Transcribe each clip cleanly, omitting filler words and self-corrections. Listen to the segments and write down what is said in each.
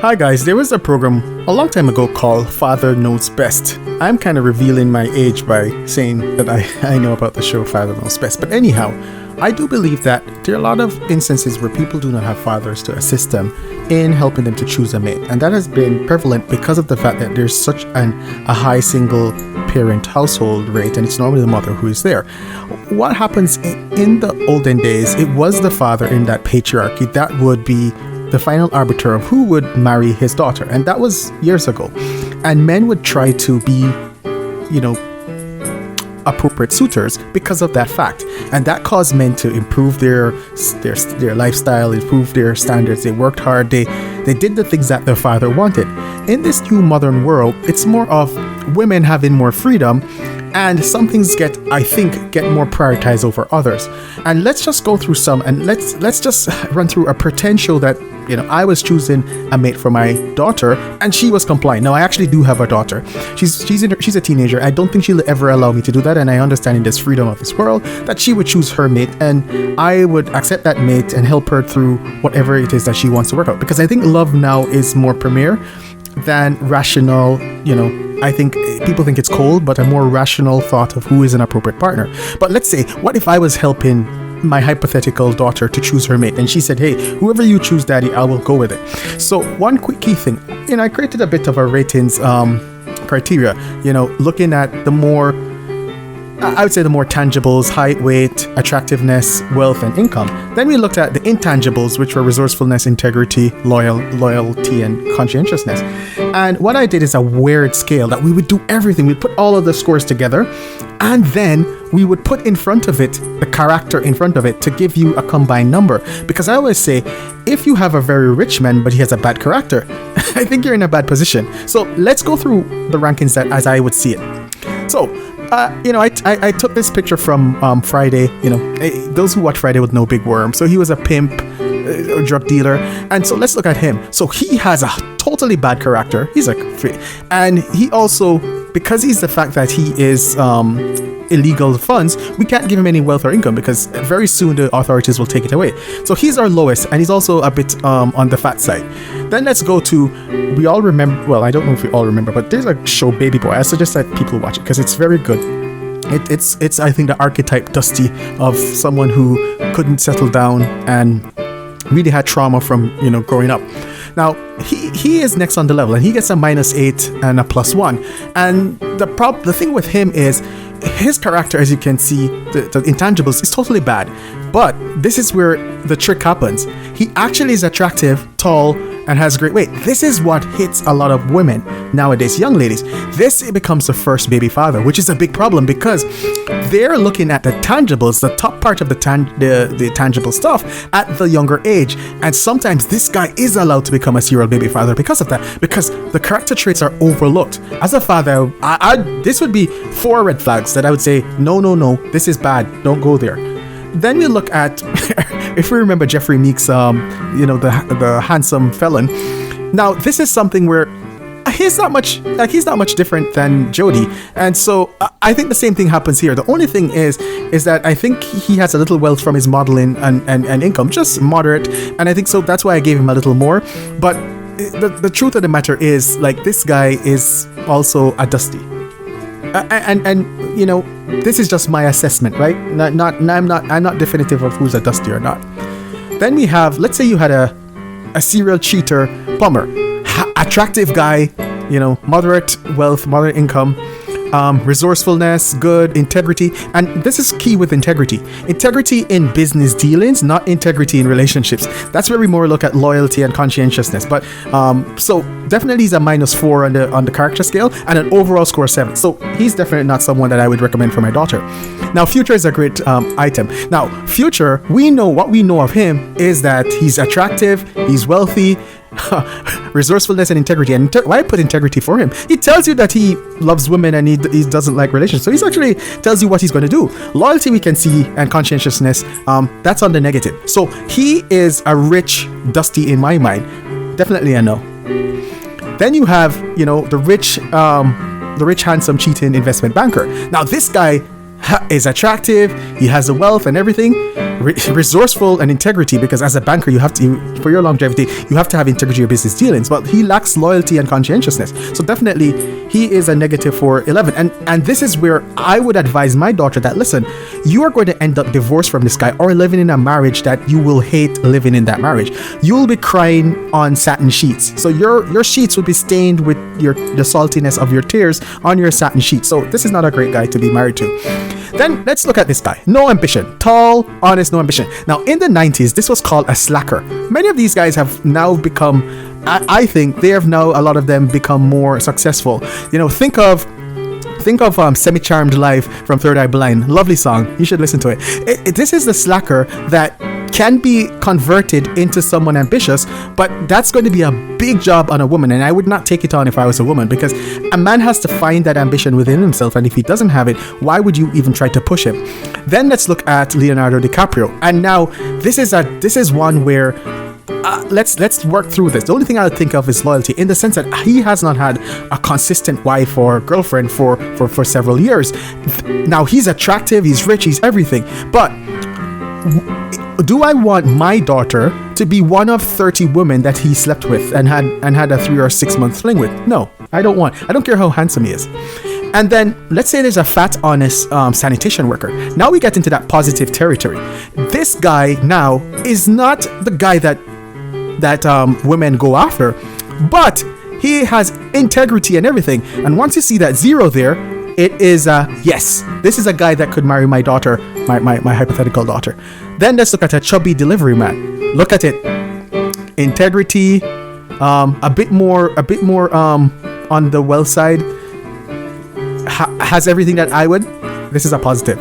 Hi guys, there was a program a long time ago called Father Knows Best. I'm kind of revealing my age by saying that I know about the show Father Knows Best. But anyhow, I do believe that there are a lot of instances where people do not have fathers to assist them in helping them to choose a mate. And that has been prevalent because of the fact that there's such a high single parent household rate, and it's normally the mother who is there. What happens in the olden days, it was the father in that patriarchy that would be the final arbiter of who would marry his daughter, and that was years ago. And men would try to be, appropriate suitors because of that fact, and that caused men to improve their lifestyle, improve their standards. They worked hard. They did the things that their father wanted. In this new modern world, it's more of women having more freedom, and some things get more prioritized over others. And let's just go through some, and let's just run through a pretend show that I was choosing a mate for my daughter, and she was compliant. Now I actually do have a daughter. She's a teenager. I don't think she'll ever allow me to do that, and I understand in this freedom of this world that she would choose her mate, and I would accept that mate and help her through whatever it is that she wants to work out. Because I think love now is more premier than rational. I think people think it's cold, but a more rational thought of who is an appropriate partner. But let's say, what if I was helping my hypothetical daughter to choose her mate, and she said, hey, whoever you choose, daddy, I will go with it. So one quick key thing, I created a bit of a ratings criteria, looking at the more, I would say the more tangibles: height, weight, attractiveness, wealth, and income. Then we looked at the intangibles, which were resourcefulness, integrity, loyalty, and conscientiousness. And what I did is a weird scale that we would do everything. We'd put all of the scores together, and then we would put in front of it the character in front of it to give you a combined number. Because I always say, if you have a very rich man but he has a bad character, I think you're in a bad position. So let's go through the rankings that as I would see it. So I took this picture from Friday. Those who watch Friday would know Big Worm. So he was a pimp, a drug dealer, and so let's look at him. So he has a totally bad character. He's and he also, because he's the fact that he is illegal funds, we can't give him any wealth or income because very soon the authorities will take it away. So he's our lowest, and he's also a bit on the fat side. Then let's go to, we all remember, well, I don't know if we all remember, but there's a show, Baby Boy. I suggest that people watch it because it's very good. It's I think the archetype, Dusty, of someone who couldn't settle down and really had trauma from growing up. Now he is next on the level, and he gets a -8 and a +1. And the thing with him is his character, as you can see, the intangibles, is totally bad. But this is where the trick happens. He actually is attractive, tall, and has great weight. This is what hits a lot of women nowadays, young ladies. This becomes the first baby father, which is a big problem because they're looking at the tangibles, the top part of the tangible stuff at the younger age. And sometimes this guy is allowed to become a serial baby father because of that, because the character traits are overlooked. As a father, this would be 4 red flags that I would say, no, this is bad. Don't go there. Then we look at, if we remember Jeffrey Meeks, the handsome felon. Now, this is something where he's not much different than Jody, and so I think the same thing happens here. The only thing is that I think he has a little wealth from his modeling and income, just moderate, and I think so that's why I gave him a little more. But the truth of the matter is, this guy is also a Dusty. This is just my assessment, right? I'm not definitive of who's a Dusty or not. Then we have, let's say you had a serial cheater plumber, attractive guy, moderate wealth, moderate income, resourcefulness, good, integrity. And this is key with integrity in business dealings, not integrity in relationships. That's where we more look at loyalty and conscientiousness. But so definitely he's a -4 on the character scale, and an overall score 7. So he's definitely not someone that I would recommend for my daughter. Now Future is a great item. Now Future, we know of him is that he's attractive, he's wealthy, resourcefulness and integrity. And why I put integrity for him? He tells you that he loves women and he doesn't like relationships. So he's actually tells you what he's going to do. Loyalty we can see, and conscientiousness, that's on the negative. So he is a rich Dusty in my mind. Definitely a no. Then you have, the rich, handsome, cheating investment banker. Now this guy is attractive. He has the wealth and everything. resourceful and integrity, because as a banker you have to, for your longevity, you have to have integrity in your business dealings, but he lacks loyalty and conscientiousness. So definitely he is a negative for 11. And this is where I would advise my daughter that, listen, you are going to end up divorced from this guy or living in a marriage that you will hate living in that marriage. You will be crying on satin sheets. So your sheets will be stained with the saltiness of your tears on your satin sheets. So this is not a great guy to be married to. Then let's look at this guy. No ambition. Tall, honest, no ambition. Now, in the 90s, this was called a slacker. Many of these guys have now become, I think they have now, a lot of them become more successful. You know, think of Semi-Charmed Life from Third Eye Blind. Lovely song. You should listen to it. This is the slacker that can be converted into someone ambitious, but that's going to be a big job on a woman, and I would not take it on if I was a woman, because a man has to find that ambition within himself, and if he doesn't have it, why would you even try to push him? Then let's look at Leonardo Dicaprio, and now this is one where let's work through this. The only thing I would think of is loyalty, in the sense that he has not had a consistent wife or girlfriend for several years. Now, he's attractive, he's rich, he's everything, but do I want my daughter to be one of 30 women that he slept with and had a 3 or 6 month fling with? No, I don't care how handsome he is. And then let's say there's a fat, honest sanitation worker. Now we get into that positive territory. This guy now is not the guy that women go after, but he has integrity and everything. And once you see that 0 there, it is yes, this is a guy that could marry my daughter, my hypothetical daughter. Then let's look at a chubby delivery man. Look at it. Integrity, a bit more on the well side. Has everything that I would. This is a positive.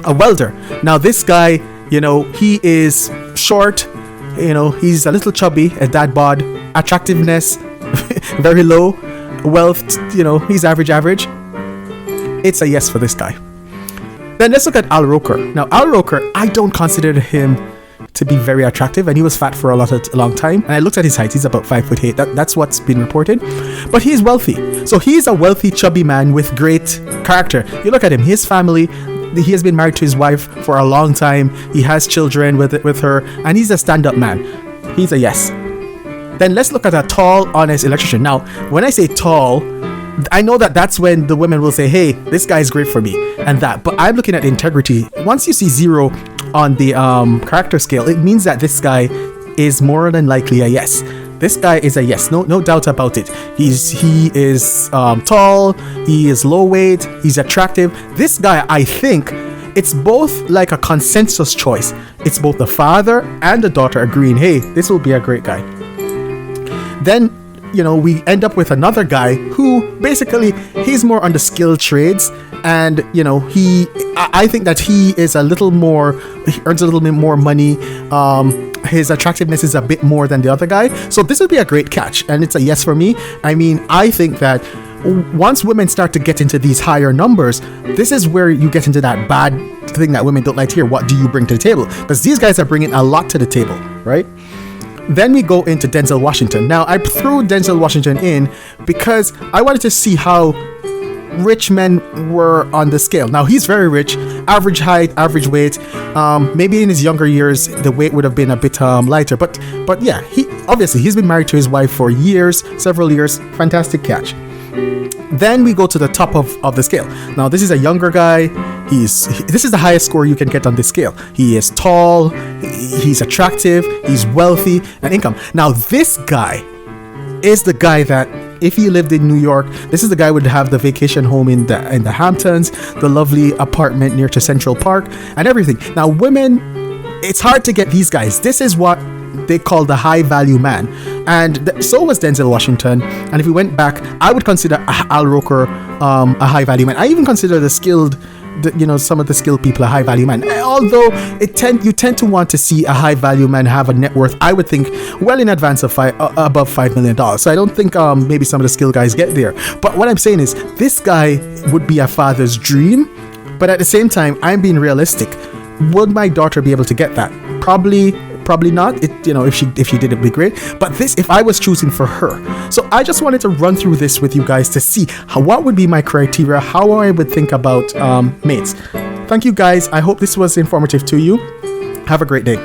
A welder. Now this guy, you know, he is short, you know, he's a little chubby, a dad bod, attractiveness very low, wealth, you know, he's average. It's a yes for this guy. Then let's look at Al Roker. Now, Al Roker, I don't consider him to be very attractive, and he was fat for a long time. And I looked at his height; he's about 5'8". That's what's been reported. But he's wealthy, so he's a wealthy, chubby man with great character. You look at him; his family. He has been married to his wife for a long time. He has children with her, and he's a stand-up man. He's a yes. Then let's look at a tall, honest electrician. Now, when I say tall, I know that's when the women will say, hey, this guy is great for me, and that. But I'm looking at integrity. Once you see 0 on the character scale, it means that this guy is more than likely a yes. This guy is a yes, no doubt about it. He is tall, he is low weight, he's attractive. This guy, I think, it's both like a consensus choice. It's both the father and the daughter agreeing, hey, this will be a great guy. Then, you know, we end up with another guy who basically, he's more on the skilled trades, and you know, I think that he is he earns a little bit more money. His attractiveness is a bit more than the other guy, so this would be a great catch, and it's a yes for me. I mean, I think that once women start to get into these higher numbers, this is where you get into that bad thing that women don't like to hear. What do you bring to the table? Because these guys are bringing a lot to the table, right? Then we go into Denzel Washington. Now, I threw Denzel Washington in because I wanted to see how rich men were on the scale. Now, he's very rich, average height, average weight. Maybe in his younger years, the weight would have been a bit lighter. But yeah, he's been married to his wife for years, several years. Fantastic catch. Then we go to the top of the scale. Now, this is a younger guy. This is the highest score you can get on this scale. He is tall, he's attractive, he's wealthy, and income. Now, this guy is the guy that, if he lived in New York, this is the guy who would have the vacation home in the Hamptons, the lovely apartment near to Central Park, and everything. Now, women, it's hard to get these guys. This is what they call the high value man, and so was Denzel Washington. And if we went back, I would consider Al Roker a high value man. I even consider some of the skilled people a high value man. Although you tend to want to see a high value man have a net worth, I would think, well in advance of above $5 million. So I don't think maybe some of the skilled guys get there. But what I'm saying is, this guy would be a father's dream. But at the same time, I'm being realistic. Would my daughter be able to get that? Probably not. If she did, it'd be great. But this, if I was choosing for her. So I just wanted to run through this with you guys to see what would be my criteria, how I would think about mates. Thank you guys. I hope this was informative to you. Have a great day.